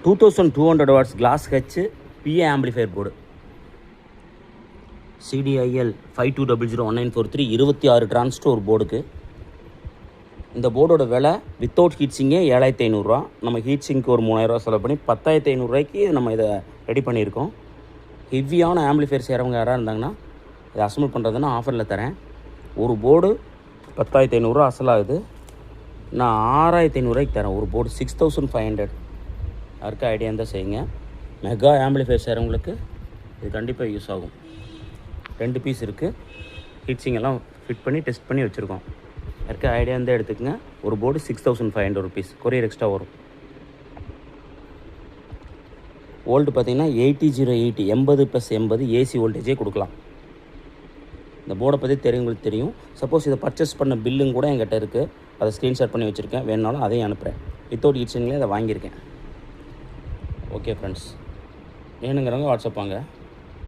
2200 watts class H PA amplifier board. CDIL 52001943 26 transistor ஒரு போர்டுக்கு. இந்த போர்டோட விலை வித்தவுட் ஹீட் சிங்கே 7500 நம்ம ஹீட் சிங்க்கு ஒரு 3000 செலவு பண்ணி 10500 நம்ம இதை ரெடி பண்ணியிருக்கோம். ஹெவியான ஆம்பிளிஃபையர் செய்கிறவங்க யாராக இருந்தாங்கன்னா இதை அசம்பிள் பண்ணுறதுன்னா ஆஃபரில் தரேன். ஒரு போர்டு 10500 அசலாகுது. நான் 6500 தரேன். ஒரு போர்டு 6500. யாருக்கா ஐடியா இருந்தால் செய்யுங்க. மெகா ஆம்பிளிஃபையர் செய்கிறவங்களுக்கு இது கண்டிப்பாக யூஸ் ஆகும். 2 பீஸ் இருக்குது. ஹீட் சிங் எல்லாம் ஃபிட் பண்ணி டெஸ்ட் பண்ணி வச்சுருக்கோம். யாருக்கா ஐடியா இருந்தால் எடுத்துக்கங்க. ஒரு போர்டு 6500 ருபீஸ். கொரியர் எக்ஸ்ட்ரா வரும். வோல்ட் பார்த்திங்கன்னா 80 80 AC வோல்டேஜே கொடுக்கலாம். இந்த போர்டை பற்றி தெரியுங்களுக்கு தெரியும். சப்போஸ் இதை பர்ச்சேஸ் பண்ண பில்லும் கூட என்கிட்ட இருக்குது. அதை ஸ்க்ரீன்ஷாட் பண்ணி வச்சுருக்கேன். வேணுனாலும் அதையும் அனுப்புகிறேன். வித்தவுட் ஹீட் சிங்லேயே அதை வாங்கியிருக்கேன். ஓகே ஃப்ரெண்ட்ஸ், வேணுங்கிறவங்க வாட்ஸ்அப் வாங்க.